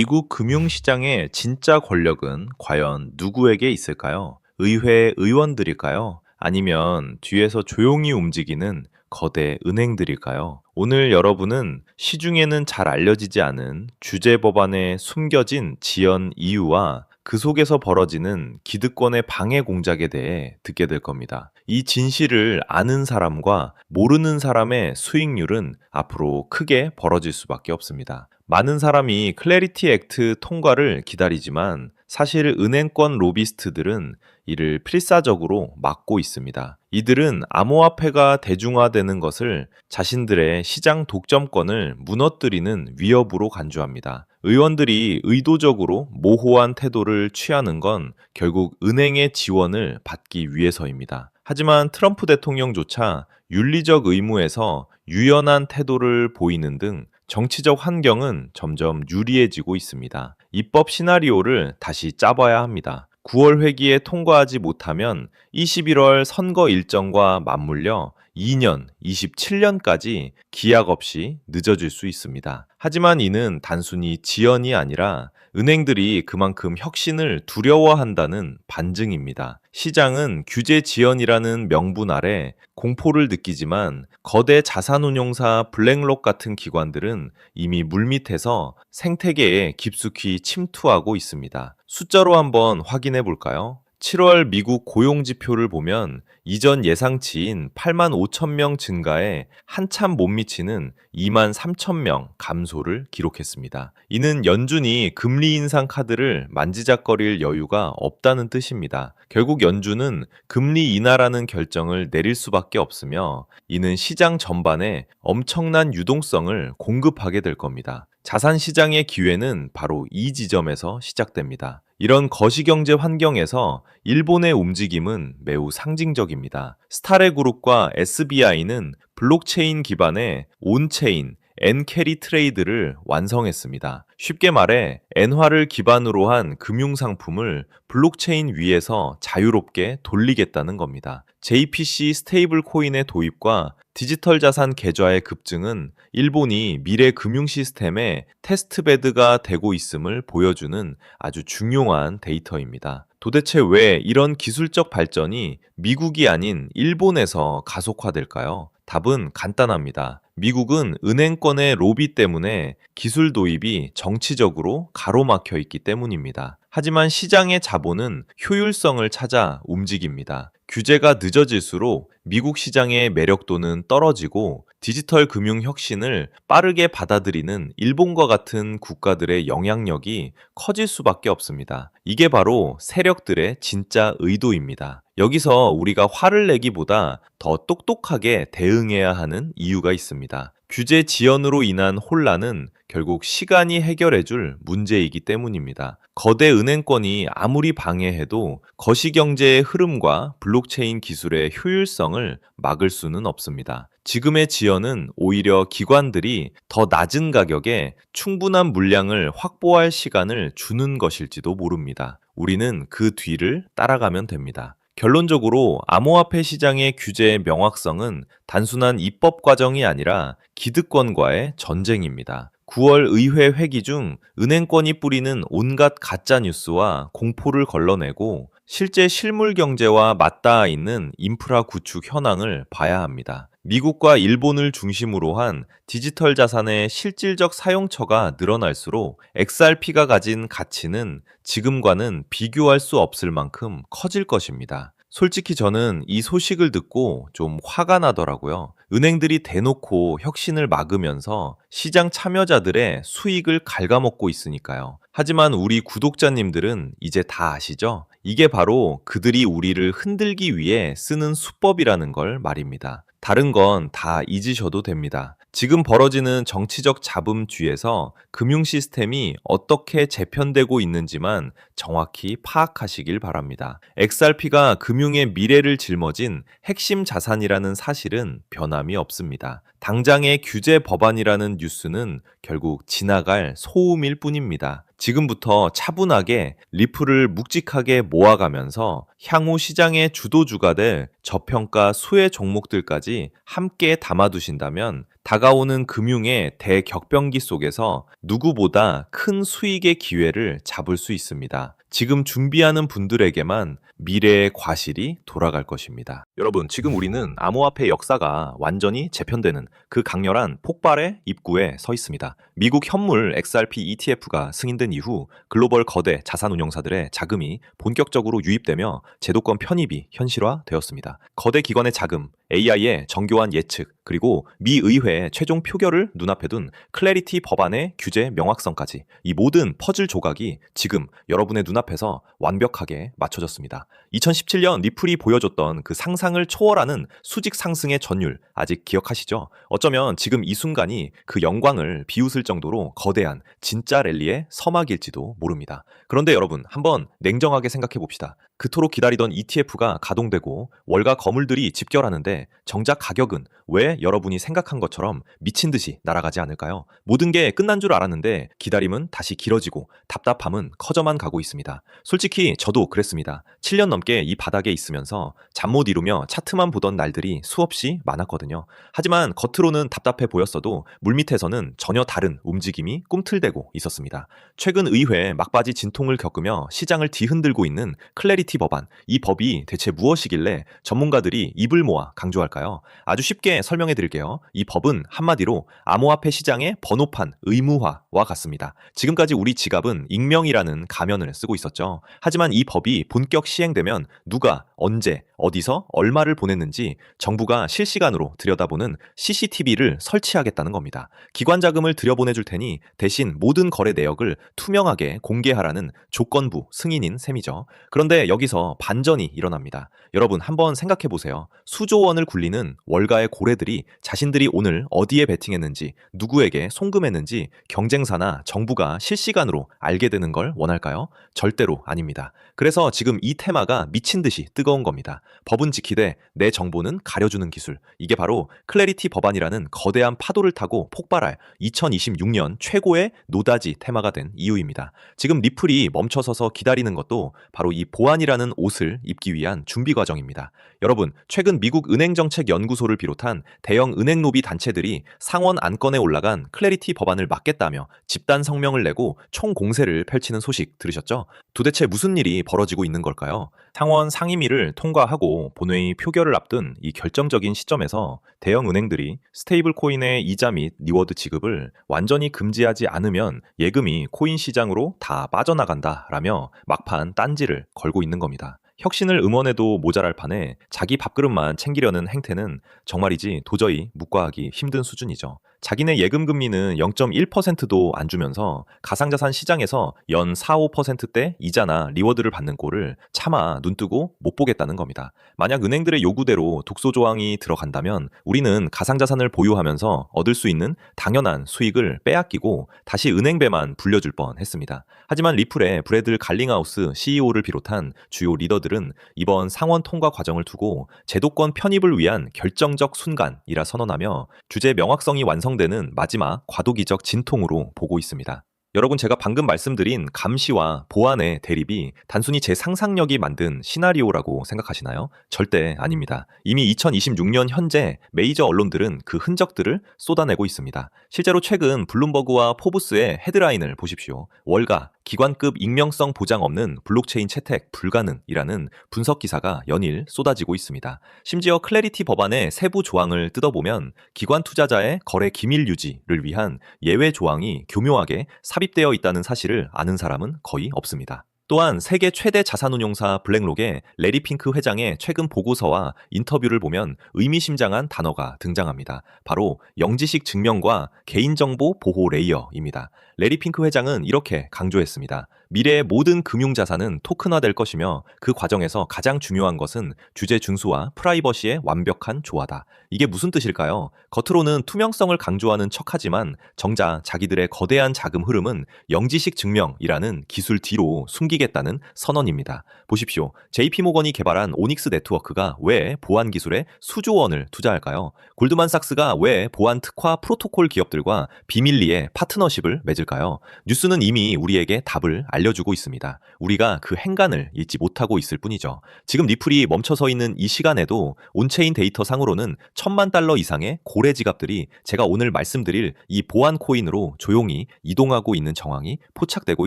미국 금융시장의 진짜 권력은 과연 누구에게 있을까요? 의회 의원들일까요? 아니면 뒤에서 조용히 움직이는 거대 은행들일까요? 오늘 여러분은 시중에는 잘 알려지지 않은 주재 법안의 숨겨진 지연 이유와 그 속에서 벌어지는 기득권의 방해 공작에 대해 듣게 될 겁니다. 이 진실을 아는 사람과 모르는 사람의 수익률은 앞으로 크게 벌어질 수밖에 없습니다. 많은 사람이 클래리티 액트 통과를 기다리지만 사실 은행권 로비스트들은 이를 필사적으로 막고 있습니다. 이들은 암호화폐가 대중화되는 것을 자신들의 시장 독점권을 무너뜨리는 위협으로 간주합니다. 의원들이 의도적으로 모호한 태도를 취하는 건 결국 은행의 지원을 받기 위해서입니다. 하지만 트럼프 대통령조차 윤리적 의무에서 유연한 태도를 보이는 등 정치적 환경은 점점 유리해지고 있습니다. 입법 시나리오를 다시 짜봐야 합니다. 9월 회기에 통과하지 못하면 21월 선거 일정과 맞물려 2년, 27년까지 기약 없이 늦어질 수 있습니다. 하지만 이는 단순히 지연이 아니라 은행들이 그만큼 혁신을 두려워한다는 반증입니다. 시장은 규제 지연이라는 명분 아래 공포를 느끼지만 거대 자산운용사 블랙록 같은 기관들은 이미 물밑에서 생태계에 깊숙이 침투하고 있습니다. 숫자로 한번 확인해 볼까요? 7월 미국 고용지표를 보면 이전 예상치인 8만 5천 명 증가에 한참 못 미치는 2만 3천 명 감소를 기록했습니다. 이는 연준이 금리 인상 카드를 만지작거릴 여유가 없다는 뜻입니다. 결국 연준은 금리 인하라는 결정을 내릴 수밖에 없으며 이는 시장 전반에 엄청난 유동성을 공급하게 될 겁니다. 자산 시장의 기회는 바로 이 지점에서 시작됩니다. 이런 거시경제 환경에서 일본의 움직임은 매우 상징적입니다. 스타레그룹과 SBI는 블록체인 기반의 온체인, 엔캐리 트레이드를 완성했습니다. 쉽게 말해 엔화를 기반으로 한 금융상품을 블록체인 위에서 자유롭게 돌리겠다는 겁니다. JPC 스테이블 코인의 도입과 디지털 자산 계좌의 급증은 일본이 미래 금융 시스템의 테스트베드가 되고 있음을 보여주는 아주 중요한 데이터입니다. 도대체 왜 이런 기술적 발전이 미국이 아닌 일본에서 가속화될까요? 답은 간단합니다. 미국은 은행권의 로비 때문에 기술 도입이 정치적으로 가로막혀 있기 때문입니다. 하지만 시장의 자본은 효율성을 찾아 움직입니다. 규제가 늦어질수록 미국 시장의 매력도는 떨어지고 디지털 금융 혁신을 빠르게 받아들이는 일본과 같은 국가들의 영향력이 커질 수밖에 없습니다. 이게 바로 세력들의 진짜 의도입니다. 여기서 우리가 화를 내기보다 더 똑똑하게 대응해야 하는 이유가 있습니다. 규제 지연으로 인한 혼란은 결국 시간이 해결해줄 문제이기 때문입니다. 거대 은행권이 아무리 방해해도 거시경제의 흐름과 블록체인 기술의 효율성을 막을 수는 없습니다. 지금의 지연은 오히려 기관들이 더 낮은 가격에 충분한 물량을 확보할 시간을 주는 것일지도 모릅니다. 우리는 그 뒤를 따라가면 됩니다. 결론적으로 암호화폐 시장의 규제의 명확성은 단순한 입법 과정이 아니라 기득권과의 전쟁입니다. 9월 의회 회기 중 은행권이 뿌리는 온갖 가짜 뉴스와 공포를 걸러내고 실제 실물 경제와 맞닿아 있는 인프라 구축 현황을 봐야 합니다. 미국과 일본을 중심으로 한 디지털 자산의 실질적 사용처가 늘어날수록 XRP가 가진 가치는 지금과는 비교할 수 없을 만큼 커질 것입니다. 솔직히 저는 이 소식을 듣고 좀 화가 나더라고요. 은행들이 대놓고 혁신을 막으면서 시장 참여자들의 수익을 갉아먹고 있으니까요. 하지만 우리 구독자님들은 이제 다 아시죠? 이게 바로 그들이 우리를 흔들기 위해 쓰는 수법이라는 걸 말입니다. 다른 건 다 잊으셔도 됩니다. 지금 벌어지는 정치적 잡음 뒤에서 금융 시스템이 어떻게 재편되고 있는지만 정확히 파악하시길 바랍니다. XRP가 금융의 미래를 짊어진 핵심 자산이라는 사실은 변함이 없습니다. 당장의 규제 법안이라는 뉴스는 결국 지나갈 소음일 뿐입니다. 지금부터 차분하게 리플을 묵직하게 모아가면서 향후 시장의 주도주가 될 저평가 수혜 종목들까지 함께 담아두신다면 다가오는 금융의 대격변기 속에서 누구보다 큰 수익의 기회를 잡을 수 있습니다. 지금 준비하는 분들에게만 미래의 과실이 돌아갈 것입니다. 여러분, 지금 우리는 암호화폐 역사가 완전히 재편되는 그 강렬한 폭발의 입구에 서 있습니다. 미국 현물 XRP ETF가 승인된 이후 글로벌 거대 자산운용사들의 자금이 본격적으로 유입되며 제도권 편입이 현실화되었습니다. 거대 기관의 자금, AI의 정교한 예측, 그리고 미 의회의 최종 표결을 눈앞에 둔 클래리티 법안의 규제 명확성까지 이 모든 퍼즐 조각이 지금 여러분의 눈앞에서 완벽하게 맞춰졌습니다. 2017년 리플이 보여줬던 그 상상을 초월하는 수직 상승의 전율 아직 기억하시죠? 어쩌면 지금 이 순간이 그 영광을 비웃을 정도로 거대한 진짜 랠리의 서막일지도 모릅니다. 그런데 여러분, 한번 냉정하게 생각해 봅시다. 그토록 기다리던 ETF가 가동되고 월가 거물들이 집결하는데 정작 가격은 왜 여러분이 생각한 것처럼 미친 듯이 날아가지 않을까요? 모든 게 끝난 줄 알았는데 기다림은 다시 길어지고 답답함은 커져만 가고 있습니다. 솔직히 저도 그랬습니다. 7년 넘게 이 바닥에 있으면서 잠 못 이루며 차트만 보던 날들이 수없이 많았거든요. 하지만 겉으로는 답답해 보였어도 물밑에서는 전혀 다른 움직임이 꿈틀대고 있었습니다. 최근 의회 막바지 진통을 겪으며 시장을 뒤흔들고 있는 클래리티 법안, 이 법이 대체 무엇이길래 전문가들이 입을 모아 강조할까요? 아주 쉽게 설명해 드릴게요. 이 법은 한마디로 암호화폐 시장의 번호판 의무화와 같습니다. 지금까지 우리 지갑은 익명이라는 가면을 쓰고 있었죠. 하지만 이 법이 본격 시행되면 누가 언제 어디서 얼마를 보냈는지 정부가 실시간으로 들여다보는 CCTV를 설치하겠다는 겁니다. 기관 자금을 들여보내줄 테니 대신 모든 거래 내역을 투명하게 공개하라는 조건부 승인인 셈이죠. 그런데 여기서 반전이 일어납니다. 여러분, 한번 생각해 보세요. 수조 원을 굴리는 월가의 고래들이 자신들이 오늘 어디에 베팅했는지, 누구에게 송금했는지 경쟁사나 정부가 실시간으로 알게 되는 걸 원할까요? 절대로 아닙니다. 그래서 지금 이 테마가 미친 듯이 뜨거운 겁니다. 법은 지키되 내 정보는 가려주는 기술. 이게 바로 클래리티 법안이라는 거대한 파도를 타고 폭발할 2026년 최고의 노다지 테마가 된 이유입니다. 지금 리플이 멈춰서서 기다리는 것도 바로 이 보안이라는 옷을 입기 위한 준비 과정입니다. 여러분, 최근 미국 은행정책연구소를 비롯한 대형 은행 로비 단체들이 상원 안건에 올라간 클래리티 법안을 막겠다며 집단 성명을 내고 총공세를 펼치는 소식 들으셨죠? 도대체 무슨 일이 벌어지고 있는 걸까요? 상원 상임위를 통과하고 본회의 표결을 앞둔 이 결정적인 시점에서 대형 은행들이 스테이블 코인의 이자 및 리워드 지급을 완전히 금지하지 않으면 예금이 코인 시장으로 다 빠져나간다라며 막판 딴지를 걸고 있는 겁니다. 혁신을 응원해도 모자랄 판에 자기 밥그릇만 챙기려는 행태는 정말이지 도저히 묵과하기 힘든 수준이죠. 자기네 예금 금리는 0.1%도 안 주면서 가상자산 시장에서 연 4, 5%대 이자나 리워드를 받는 꼴을 차마 눈뜨고 못 보겠다는 겁니다. 만약 은행들의 요구대로 독소 조항이 들어간다면 우리는 가상자산을 보유하면서 얻을 수 있는 당연한 수익을 빼앗기고 다시 은행배만 불려줄 뻔했습니다. 하지만 리플의 브래들 갈링하우스 CEO를 비롯한 주요 리더들은 이번 상원 통과 과정을 두고 제도권 편입을 위한 결정적 순간이라 선언하며 규제 명확성이 완성되는 마지막 과도기적 진통으로 보고 있습니다. 여러분, 제가 방금 말씀드린 감시와 보안의 대립이 단순히 제 상상력이 만든 시나리오라고 생각하시나요? 절대 아닙니다. 이미 2026년 현재 메이저 언론들은 그 흔적들을 쏟아내고 있습니다. 실제로 최근 블룸버그와 포브스의 헤드라인을 보십시오. 월가 기관급 익명성 보장 없는 블록체인 채택 불가능이라는 분석 기사가 연일 쏟아지고 있습니다. 심지어 클래리티 법안의 세부 조항을 뜯어보면 기관 투자자의 거래 기밀 유지를 위한 예외 조항이 교묘하게 삽입되어 있다는 사실을 아는 사람은 거의 없습니다. 또한 세계 최대 자산운용사 블랙록의 레리 핑크 회장의 최근 보고서와 인터뷰를 보면 의미심장한 단어가 등장합니다. 바로 영지식 증명과 개인정보 보호 레이어입니다. 레리 핑크 회장은 이렇게 강조했습니다. 미래의 모든 금융자산은 토큰화될 것이며 그 과정에서 가장 중요한 것은 규제 준수와 프라이버시의 완벽한 조화다. 이게 무슨 뜻일까요? 겉으로는 투명성을 강조하는 척하지만 정작 자기들의 거대한 자금 흐름은 영지식 증명이라는 기술 뒤로 숨기고 숨기겠다는 선언입니다. 보십시오. JP모건이 개발한 오닉스 네트워크가 왜 보안 기술에 수조 원을 투자할까요? 골드만삭스가 왜 보안 특화 프로토콜 기업들과 비밀리에 파트너십을 맺을까요? 뉴스는 이미 우리에게 답을 알려주고 있습니다. 우리가 그 행간을 잊지 못하고 있을 뿐이죠. 지금 리플이 멈춰서 있는 이 시간에도 온체인 데이터 상으로는 1,000만 달러 이상의 고래 지갑들이 제가 오늘 말씀드릴 이 보안 코인으로 조용히 이동하고 있는 정황이 포착되고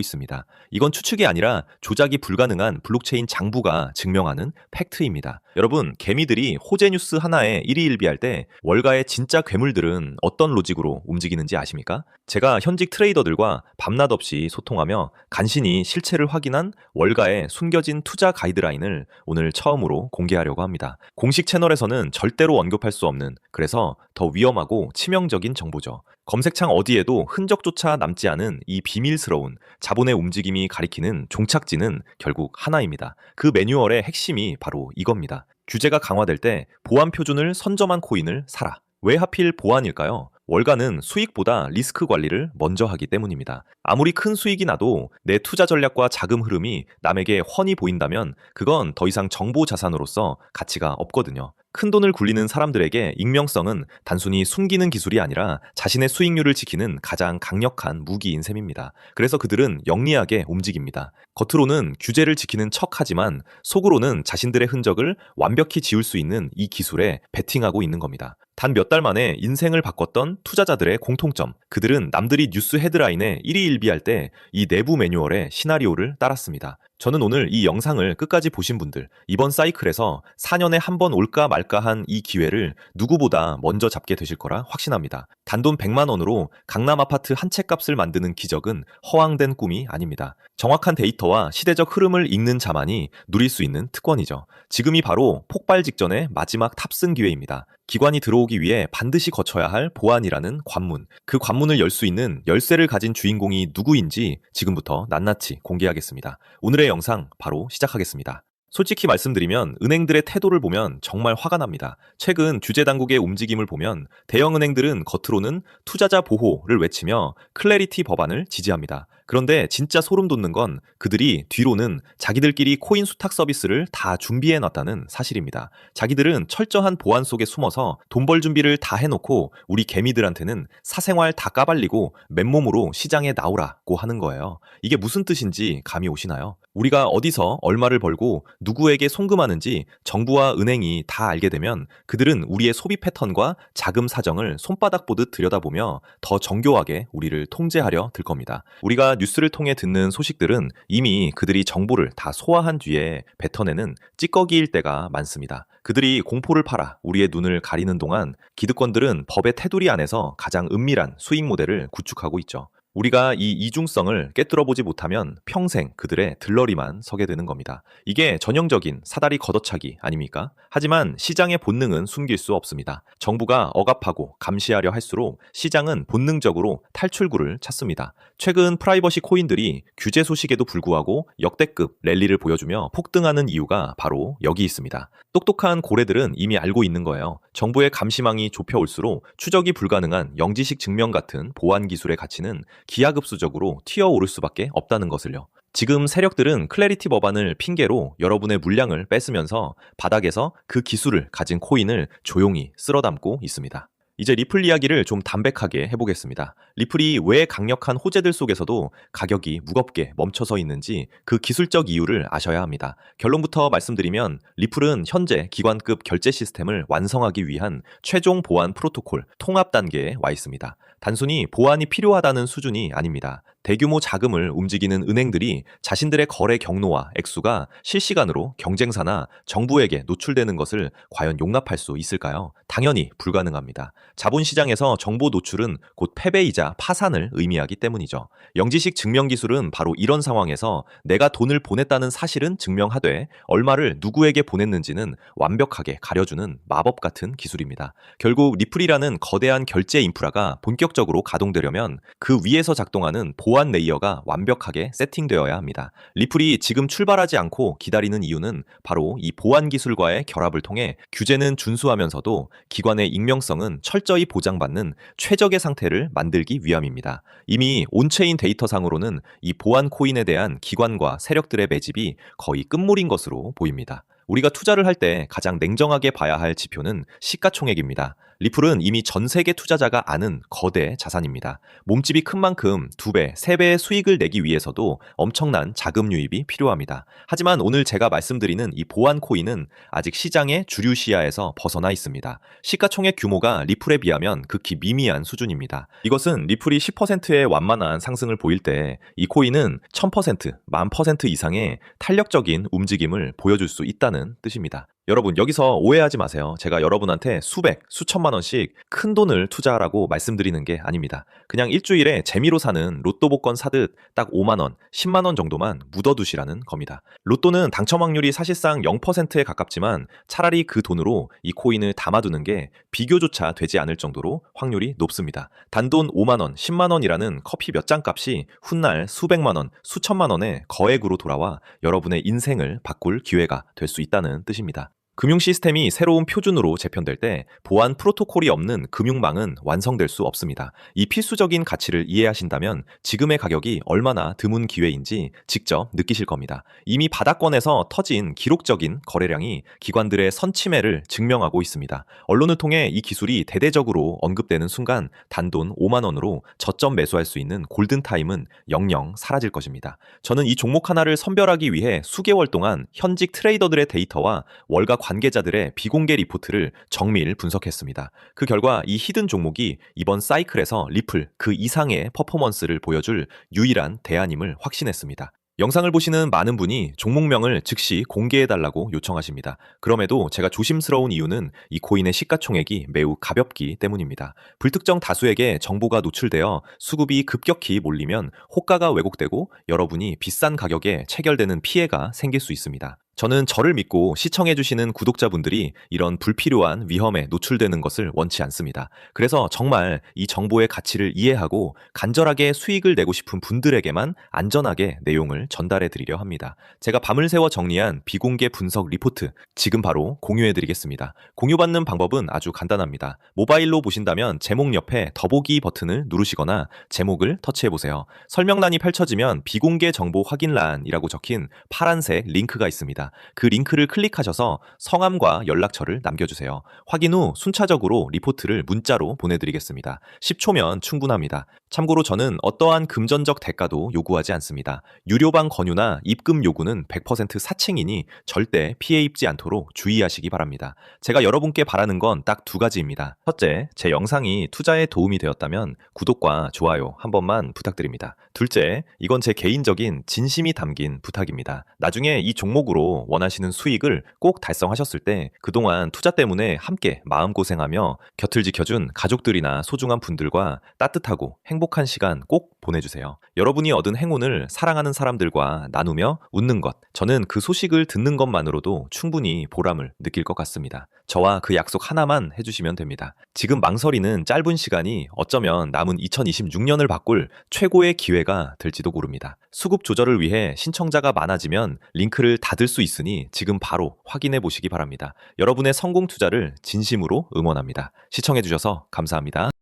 있습니다. 이건 추측이 아니라 조작이 불가능한 블록체인 장부가 증명하는 팩트입니다. 여러분, 개미들이 호재 뉴스 하나에 일희일비할 때 월가의 진짜 괴물들은 어떤 로직으로 움직이는지 아십니까? 제가 현직 트레이더들과 밤낮 없이 소통하며 간신히 실체를 확인한 월가의 숨겨진 투자 가이드라인을 오늘 처음으로 공개하려고 합니다. 공식 채널에서는 절대로 언급할 수 없는, 그래서 더 위험하고 치명적인 정보죠. 검색창 어디에도 흔적조차 남지 않은 이 비밀스러운 자본의 움직임이 가리키는 종착지는 결국 하나입니다. 그 매뉴얼의 핵심이 바로 이겁니다. 규제가 강화될 때 보안 표준을 선점한 코인을 사라. 왜 하필 보안일까요? 월가는 수익보다 리스크 관리를 먼저 하기 때문입니다. 아무리 큰 수익이 나도 내 투자 전략과 자금 흐름이 남에게 훤히 보인다면 그건 더 이상 정보 자산으로서 가치가 없거든요. 큰 돈을 굴리는 사람들에게 익명성은 단순히 숨기는 기술이 아니라 자신의 수익률을 지키는 가장 강력한 무기인 셈입니다. 그래서 그들은 영리하게 움직입니다. 겉으로는 규제를 지키는 척하지만 속으로는 자신들의 흔적을 완벽히 지울 수 있는 이 기술에 베팅하고 있는 겁니다. 단 몇 달 만에 인생을 바꿨던 투자자들의 공통점, 그들은 남들이 뉴스 헤드라인에 일희일비할 때 이 내부 매뉴얼의 시나리오를 따랐습니다. 저는 오늘 이 영상을 끝까지 보신 분들, 이번 사이클에서 4년에 한 번 올까 말까 한 이 기회를 누구보다 먼저 잡게 되실 거라 확신합니다. 단돈 100만 원으로 강남 아파트 한 채 값을 만드는 기적은 허황된 꿈이 아닙니다. 정확한 데이터와 시대적 흐름을 읽는 자만이 누릴 수 있는 특권이죠. 지금이 바로 폭발 직전의 마지막 탑승 기회입니다. 기관이 들어오기 위해 반드시 거쳐야 할 보안이라는 관문, 그 관문을 열 수 있는 열쇠를 가진 주인공이 누구인지 지금부터 낱낱이 공개하겠습니다. 오늘의 영상 바로 시작하겠습니다. 솔직히 말씀드리면 은행들의 태도를 보면 정말 화가 납니다. 최근 규제 당국의 움직임을 보면 대형 은행들은 겉으로는 투자자 보호를 외치며 클래리티 법안을 지지합니다. 그런데 진짜 소름 돋는 건 그들이 뒤로는 자기들끼리 코인 수탁 서비스를 다 준비해 놨다는 사실입니다. 자기들은 철저한 보안 속에 숨어서 돈 벌 준비를 다 해놓고 우리 개미들한테는 사생활 다 까발리고 맨몸으로 시장에 나오라고 하는 거예요. 이게 무슨 뜻인지 감이 오시나요? 우리가 어디서 얼마를 벌고 누구에게 송금하는지 정부와 은행이 다 알게 되면 그들은 우리의 소비 패턴과 자금 사정을 손바닥 보듯 들여다보며 더 정교하게 우리를 통제하려 들 겁니다. 우리가 뉴스를 통해 듣는 소식들은 이미 그들이 정보를 다 소화한 뒤에 뱉어내는 찌꺼기일 때가 많습니다. 그들이 공포를 팔아 우리의 눈을 가리는 동안 기득권들은 법의 테두리 안에서 가장 은밀한 수익 모델을 구축하고 있죠. 우리가 이 이중성을 깨뚫어보지 못하면 평생 그들의 들러리만 서게 되는 겁니다. 이게 전형적인 사다리 걷어차기 아닙니까? 하지만 시장의 본능은 숨길 수 없습니다. 정부가 억압하고 감시하려 할수록 시장은 본능적으로 탈출구를 찾습니다. 최근 프라이버시 코인들이 규제 소식에도 불구하고 역대급 랠리를 보여주며 폭등하는 이유가 바로 여기 있습니다. 똑똑한 고래들은 이미 알고 있는 거예요. 정부의 감시망이 좁혀올수록 추적이 불가능한 영지식 증명 같은 보안 기술의 가치는 기하급수적으로 튀어오를 수밖에 없다는 것을요. 지금 세력들은 클래리티 법안을 핑계로 여러분의 물량을 뺏으면서 바닥에서 그 기술을 가진 코인을 조용히 쓸어담고 있습니다. 이제 리플 이야기를 좀 담백하게 해보겠습니다. 리플이 왜 강력한 호재들 속에서도 가격이 무겁게 멈춰서 있는지 그 기술적 이유를 아셔야 합니다. 결론부터 말씀드리면 리플은 현재 기관급 결제 시스템을 완성하기 위한 최종 보안 프로토콜 통합 단계에 와 있습니다. 단순히 보안이 필요하다는 수준이 아닙니다. 대규모 자금을 움직이는 은행들이 자신들의 거래 경로와 액수가 실시간으로 경쟁사나 정부에게 노출되는 것을 과연 용납할 수 있을까요? 당연히 불가능합니다. 자본시장에서 정보 노출은 곧 패배이자 파산을 의미하기 때문이죠. 영지식 증명 기술은 바로 이런 상황에서 내가 돈을 보냈다는 사실은 증명하되 얼마를 누구에게 보냈는지는 완벽하게 가려주는 마법 같은 기술입니다. 결국 리플이라는 거대한 결제 인프라가 본격적으로 가동되려면 그 위에서 작동하는 보안 보안 레이어가 완벽하게 세팅되어야 합니다. 리플이 지금 출발하지 않고 기다리는 이유는 바로 이 보안 기술과의 결합을 통해 규제는 준수하면서도 기관의 익명성은 철저히 보장받는 최적의 상태를 만들기 위함입니다. 이미 온체인 데이터상으로는 이 보안 코인에 대한 기관과 세력들의 매집이 거의 끝물인 것으로 보입니다. 우리가 투자를 할 때 가장 냉정하게 봐야 할 지표는 시가총액입니다. 리플은 이미 전 세계 투자자가 아는 거대 자산입니다. 몸집이 큰 만큼 2배, 3배의 수익을 내기 위해서도 엄청난 자금 유입이 필요합니다. 하지만 오늘 제가 말씀드리는 이 보안 코인은 아직 시장의 주류 시야에서 벗어나 있습니다. 시가총액 규모가 리플에 비하면 극히 미미한 수준입니다. 이것은 리플이 10%의 완만한 상승을 보일 때 이 코인은 1000%, 10,000% 이상의 탄력적인 움직임을 보여줄 수 있다는 뜻입니다. 여러분, 여기서 오해하지 마세요. 제가 여러분한테 수백, 수천만 원씩 큰 돈을 투자하라고 말씀드리는 게 아닙니다. 그냥 일주일에 재미로 사는 로또 복권 사듯 딱 5만 원, 10만 원 정도만 묻어두시라는 겁니다. 로또는 당첨 확률이 사실상 0%에 가깝지만 차라리 그 돈으로 이 코인을 담아두는 게 비교조차 되지 않을 정도로 확률이 높습니다. 단돈 5만 원, 10만 원이라는 커피 몇 잔 값이 훗날 수백만 원, 수천만 원의 거액으로 돌아와 여러분의 인생을 바꿀 기회가 될 수 있다는 뜻입니다. 금융 시스템이 새로운 표준으로 재편될 때 보안 프로토콜이 없는 금융망은 완성될 수 없습니다. 이 필수적인 가치를 이해하신다면 지금의 가격이 얼마나 드문 기회인지 직접 느끼실 겁니다. 이미 바닥권에서 터진 기록적인 거래량이 기관들의 선침해를 증명하고 있습니다. 언론을 통해 이 기술이 대대적으로 언급되는 순간 단돈 5만 원으로 저점 매수할 수 있는 골든타임은 영영 사라질 것입니다. 저는 이 종목 하나를 선별하기 위해 수개월 동안 현직 트레이더들의 데이터와 월가 관계자들의 비공개 리포트를 정밀 분석했습니다. 그 결과 이 히든 종목이 이번 사이클에서 리플 그 이상의 퍼포먼스를 보여줄 유일한 대안임을 확신했습니다. 영상을 보시는 많은 분이 종목명을 즉시 공개해달라고 요청하십니다. 그럼에도 제가 조심스러운 이유는 이 코인의 시가총액이 매우 가볍기 때문입니다. 불특정 다수에게 정보가 노출되어 수급이 급격히 몰리면 호가가 왜곡되고 여러분이 비싼 가격에 체결되는 피해가 생길 수 있습니다. 저는 저를 믿고 시청해주시는 구독자분들이 이런 불필요한 위험에 노출되는 것을 원치 않습니다. 그래서 정말 이 정보의 가치를 이해하고 간절하게 수익을 내고 싶은 분들에게만 안전하게 내용을 전달해 드리려 합니다. 제가 밤을 새워 정리한 비공개 분석 리포트 지금 바로 공유해 드리겠습니다. 공유받는 방법은 아주 간단합니다. 모바일로 보신다면 제목 옆에 더보기 버튼을 누르시거나 제목을 터치해 보세요. 설명란이 펼쳐지면 비공개 정보 확인란이라고 적힌 파란색 링크가 있습니다. 그 링크를 클릭하셔서 성함과 연락처를 남겨주세요. 확인 후 순차적으로 리포트를 문자로 보내드리겠습니다. 10초면 충분합니다. 참고로 저는 어떠한 금전적 대가도 요구하지 않습니다. 유료방 권유나 입금 요구는 100% 사칭이니 절대 피해 입지 않도록 주의하시기 바랍니다. 제가 여러분께 바라는 건 딱 2가지입니다. 첫째, 제 영상이 투자에 도움이 되었다면 구독과 좋아요 한 번만 부탁드립니다. 둘째, 이건 제 개인적인 진심이 담긴 부탁입니다. 나중에 이 종목으로 원하시는 수익을 꼭 달성하셨을 때 그동안 투자 때문에 함께 마음고생하며 곁을 지켜준 가족들이나 소중한 분들과 따뜻하고 행복한 시간 꼭 보내주세요. 여러분이 얻은 행운을 사랑하는 사람들과 나누며 웃는 것, 저는 그 소식을 듣는 것만으로도 충분히 보람을 느낄 것 같습니다. 저와 그 약속 하나만 해주시면 됩니다. 지금 망설이는 짧은 시간이 어쩌면 남은 2026년을 바꿀 최고의 기회가 될지도 모릅니다. 수급 조절을 위해 신청자가 많아지면 링크를 닫을 수 있으니 지금 바로 확인해 보시기 바랍니다. 여러분의 성공 투자를 진심으로 응원합니다. 시청해주셔서 감사합니다.